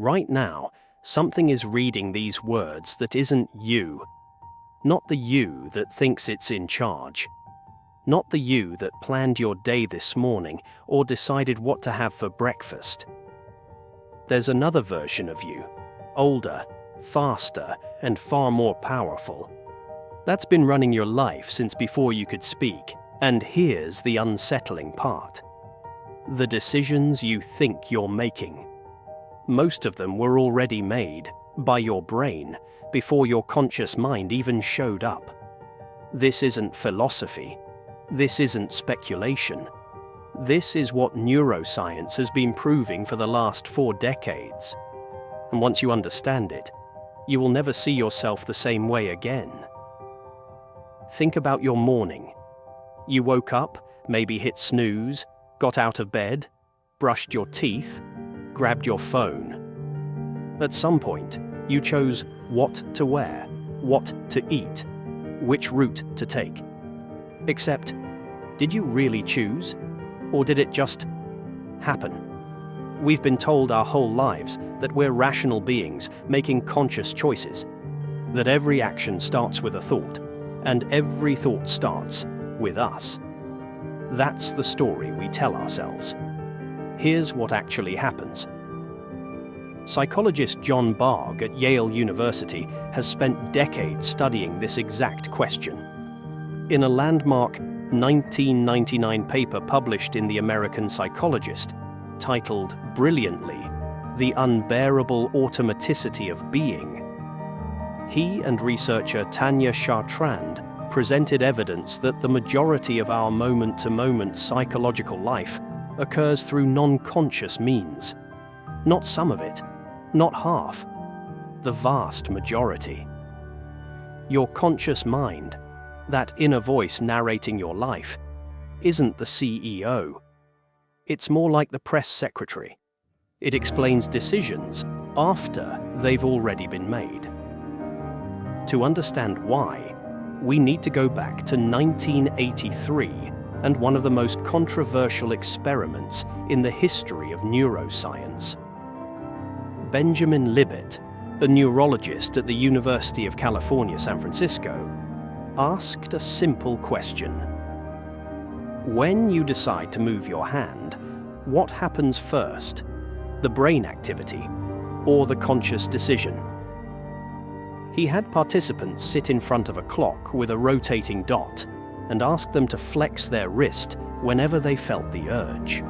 Right now, something is reading these words that isn't you. Not the you that thinks it's in charge. Not the you that planned your day this morning or decided what to have for breakfast. There's another version of you, older, faster, and far more powerful. That's been running your life since before you could speak, and here's the unsettling part. The decisions you think you're making. Most of them were already made by your brain before your conscious mind even showed up. This isn't philosophy. This isn't speculation. This is what neuroscience has been proving for the last 4 decades. And once you understand it, you will never see yourself the same way again. Think about your morning. You woke up, maybe hit snooze, got out of bed, brushed your teeth, grabbed your phone. At some point, you chose what to wear, what to eat, which route to take. Except, did you really choose? Or did it just happen? We've been told our whole lives that we're rational beings making conscious choices, that every action starts with a thought, and every thought starts with us. That's the story we tell ourselves. Here's what actually happens. Psychologist John Bargh at Yale University has spent decades studying this exact question. In a landmark 1999 paper published in The American Psychologist, titled brilliantly, "The Unbearable Automaticity of Being," he and researcher Tanya Chartrand presented evidence that the majority of our moment-to-moment psychological life occurs through non-conscious means. Not some of it, not half, the vast majority. Your conscious mind, that inner voice narrating your life, isn't the CEO. It's more like the press secretary. It explains decisions after they've already been made. To understand why, we need to go back to 1983 and one of the most controversial experiments in the history of neuroscience. Benjamin Libet, a neurologist at the University of California, San Francisco, asked a simple question. When you decide to move your hand, what happens first? The brain activity or the conscious decision? He had participants sit in front of a clock with a rotating dot and asked them to flex their wrist whenever they felt the urge.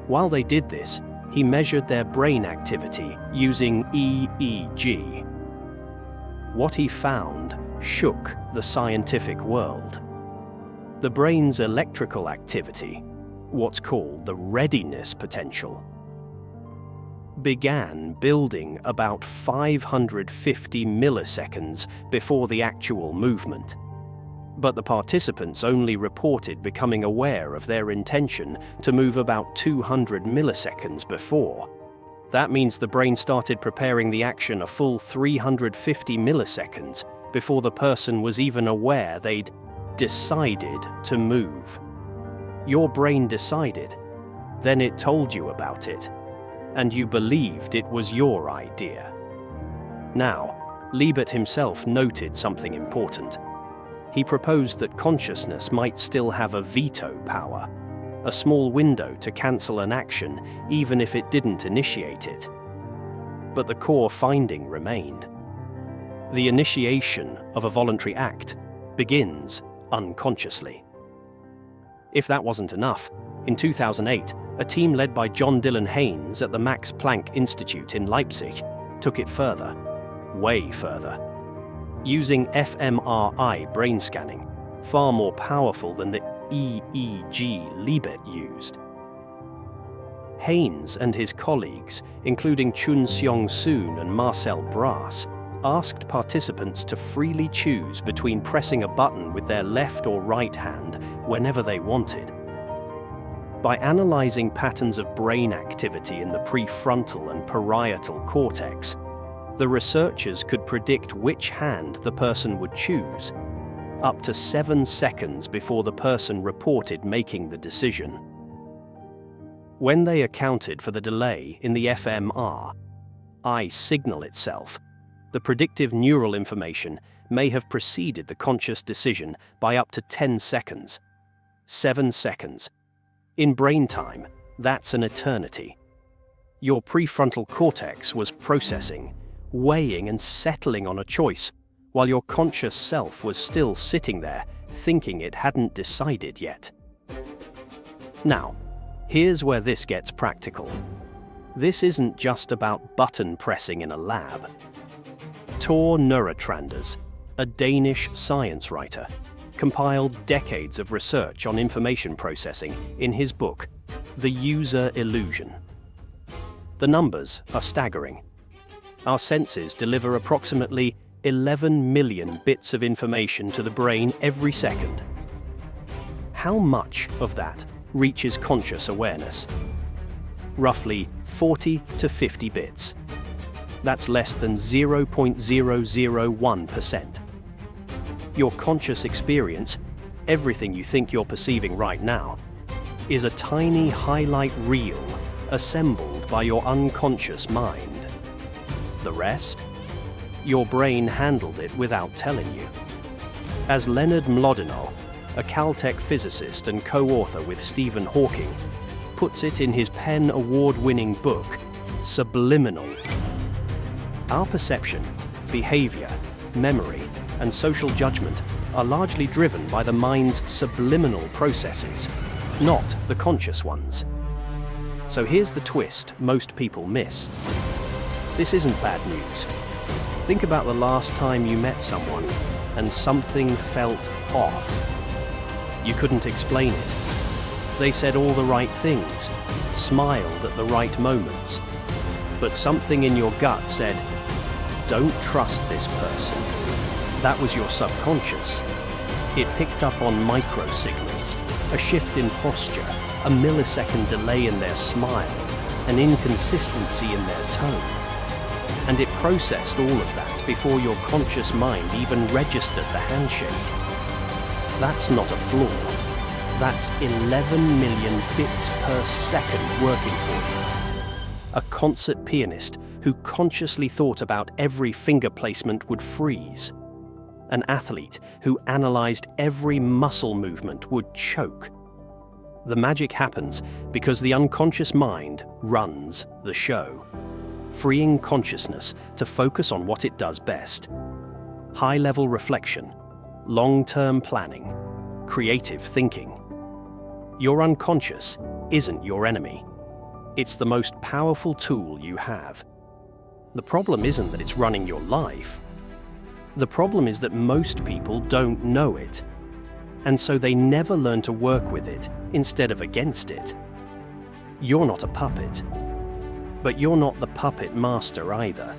While they did this, he measured their brain activity using EEG. What he found shook the scientific world. The brain's electrical activity, what's called the readiness potential, began building about 550 milliseconds before the actual movement. But the participants only reported becoming aware of their intention to move about 200 milliseconds before. That means the brain started preparing the action a full 350 milliseconds before the person was even aware they'd decided to move. Your brain decided, then it told you about it, and you believed it was your idea. Now, Libet himself noted something important. He proposed that consciousness might still have a veto power, a small window to cancel an action even if it didn't initiate it. But the core finding remained. The initiation of a voluntary act begins unconsciously. If that wasn't enough, in 2008, a team led by John-Dylan Haynes at the Max Planck Institute in Leipzig took it further, way further. Using fMRI brain scanning, far more powerful than the EEG Libet used. Haynes and his colleagues, including Chun-Seong Soon and Marcel Brass, asked participants to freely choose between pressing a button with their left or right hand whenever they wanted. By analyzing patterns of brain activity in the prefrontal and parietal cortex, the researchers could predict which hand the person would choose, up to 7 seconds before the person reported making the decision. When they accounted for the delay in the fMRI signal itself, the predictive neural information may have preceded the conscious decision by up to 10 seconds. 7 seconds. In brain time, that's an eternity. Your prefrontal cortex was processing, weighing and settling on a choice, while your conscious self was still sitting there, thinking it hadn't decided yet. Now, here's where this gets practical. This isn't just about button pressing in a lab. Tor Nørretranders, a Danish science writer, compiled decades of research on information processing in his book, The User Illusion. The numbers are staggering. Our senses deliver approximately 11 million bits of information to the brain every second. How much of that reaches conscious awareness? Roughly 40 to 50 bits. That's less than 0.001%. Your conscious experience, everything you think you're perceiving right now, is a tiny highlight reel assembled by your unconscious mind. The rest? Your brain handled it without telling you. As Leonard Mlodinow, a Caltech physicist and co-author with Stephen Hawking, puts it in his PEN Award-winning book, Subliminal. Our perception, behavior, memory, and social judgment are largely driven by the mind's subliminal processes, not the conscious ones. So here's the twist most people miss. This isn't bad news. Think about the last time you met someone and something felt off. You couldn't explain it. They said all the right things, smiled at the right moments, but something in your gut said, "Don't trust this person." That was your subconscious. It picked up on micro-signals, a shift in posture, a millisecond delay in their smile, an inconsistency in their tone. And it processed all of that before your conscious mind even registered the handshake. That's not a flaw. That's 11 million bits per second working for you. A concert pianist who consciously thought about every finger placement would freeze. An athlete who analyzed every muscle movement would choke. The magic happens because the unconscious mind runs the show, freeing consciousness to focus on what it does best. High-level reflection, long-term planning, creative thinking. Your unconscious isn't your enemy. It's the most powerful tool you have. The problem isn't that it's running your life. The problem is that most people don't know it, and so they never learn to work with it instead of against it. You're not a puppet, but you're not the puppet master either.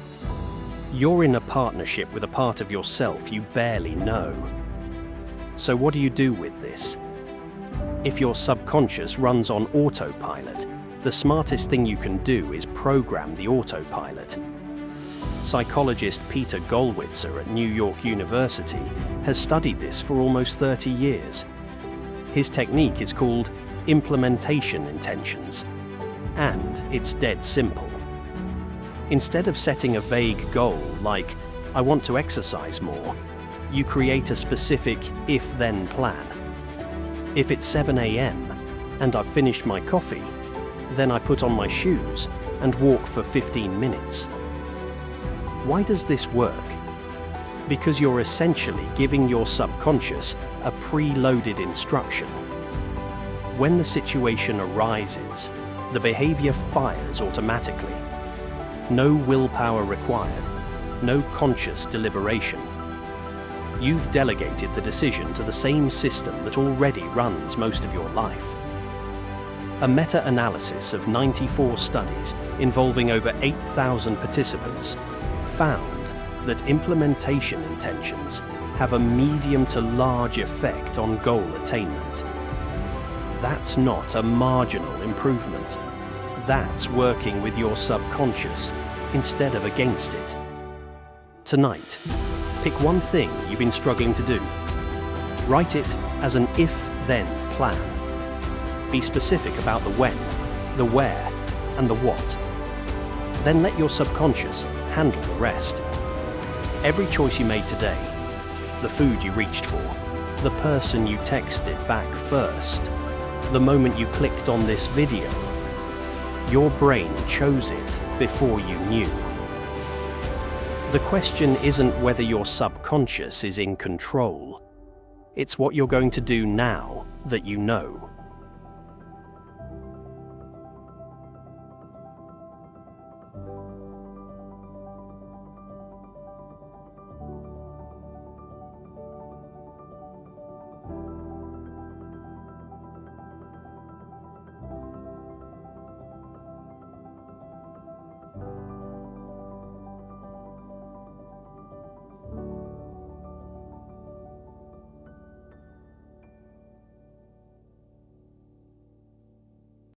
You're in a partnership with a part of yourself you barely know. So what do you do with this? If your subconscious runs on autopilot, the smartest thing you can do is program the autopilot. Psychologist Peter Gollwitzer at New York University has studied this for almost 30 years. His technique is called implementation intentions, and it's dead simple. Instead of setting a vague goal like, "I want to exercise more," you create a specific if-then plan. If it's 7 a.m. and I've finished my coffee, then I put on my shoes and walk for 15 minutes. Why does this work? Because you're essentially giving your subconscious a preloaded instruction. When the situation arises, the behavior fires automatically. No willpower required, no conscious deliberation. You've delegated the decision to the same system that already runs most of your life. A meta-analysis of 94 studies involving over 8,000 participants found that implementation intentions have a medium to large effect on goal attainment. That's not a marginal improvement. That's working with your subconscious instead of against it. Tonight, pick one thing you've been struggling to do. Write it as an if-then plan. Be specific about the when, the where, and the what. Then let your subconscious handle the rest. Every choice you made today, the food you reached for, the person you texted back first, the moment you clicked on this video, your brain chose it before you knew. The question isn't whether your subconscious is in control. It's what you're going to do now that you know.